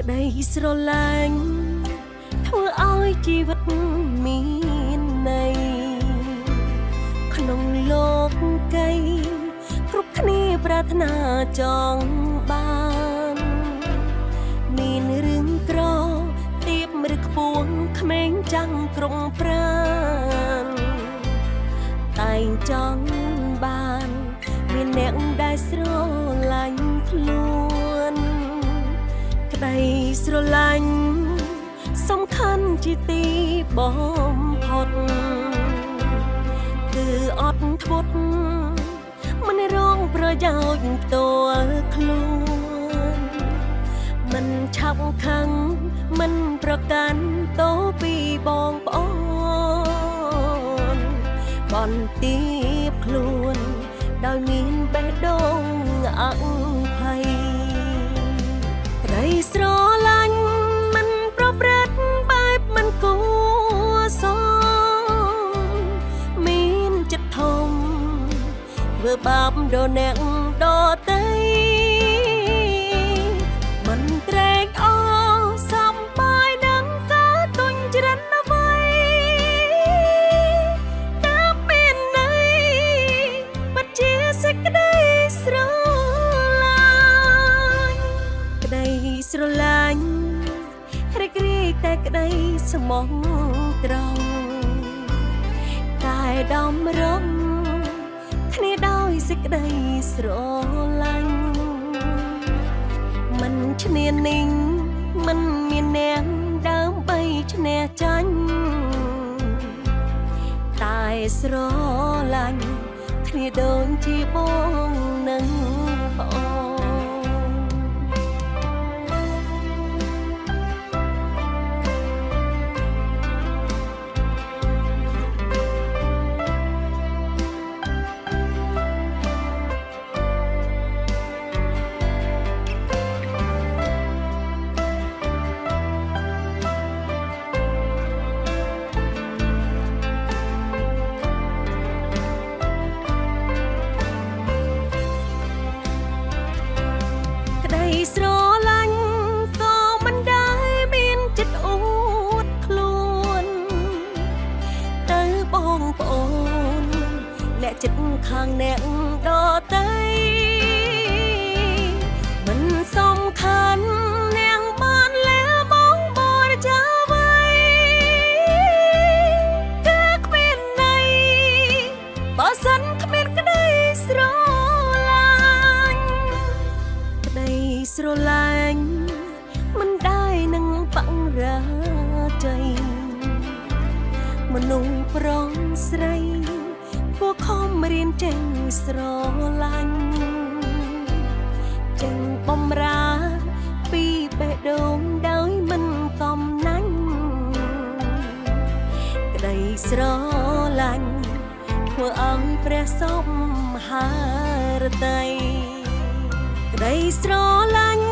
ក្តីស្រឡាញ់ធ្វើឲ្យជីវិតមានន័យក្នុងលោកកៃគ្រប់គ្នាប្រាថ្នាចង់បានមានរឿងក្រទៀបឬខ្ពស់ក្មេងចាំងក្រុងប្រានតែងចង់បានមានអ្នកដែលស្រឡាញ់ខ្លួនក្តីស្រឡាញ់សំខាន់ជាទីបំផុតគឺអត់ធ្មត់មិនរងប្រយោជន៍ផ្ទាល់ខ្លួនមិនឆាប់ខឹងមិនប្រកាន់តោពីបងប្អូនបន្ទាបខ្លួនដោយមានបេះដូងអភ័យក្តីស្រឡាញ់មិនប្រព្រឹត្តបែបមិនគួរសមមានចិត្តធំធ្វើបាបដល់អ្នកដទៃមិនត្រេកអរសំបាយនឹងការទុញច្រិនអ្វីតែមានន័យពិតជាសេចក្តីស្រឡាញ់ក្តីស្រឡាញ់រីករាយតែក្តីស្មោះត្រង់តែដំរំគ្នាដោយសេចក្តីស្រឡាញ់មិនឈ្នានីងមិនមានអ្នកដើម្បីឈ្នះចាញ់តែស្រឡាញ់គ្នាដូចជាបងនឹងប្អូនស្រឡាញ់ក៏មិនដែលមានចិត្តអួតខ្លួនទៅបងប្អូនអ្នកចិត្តខាងអ្នកដទៃមិនសំខាន់អ្នកបានលែបងបរិចាអ្វីគឺគ្មានន័យបើសិនគ្មានក្តីស្រឡាញ់ក្តីស្រឡាញ់មិនដែរនឹងបង្រាច័យមនុស្សប្រុសស្រីពួកខំរៀនចេះស្រឡាញ់ចេះបំរើពីបេះដូងដោយមិនកំណាញ់ក្តីស្រឡាញ់ធ្វើឲ្យព្រះសមហារតីក្តីស្រឡាញ់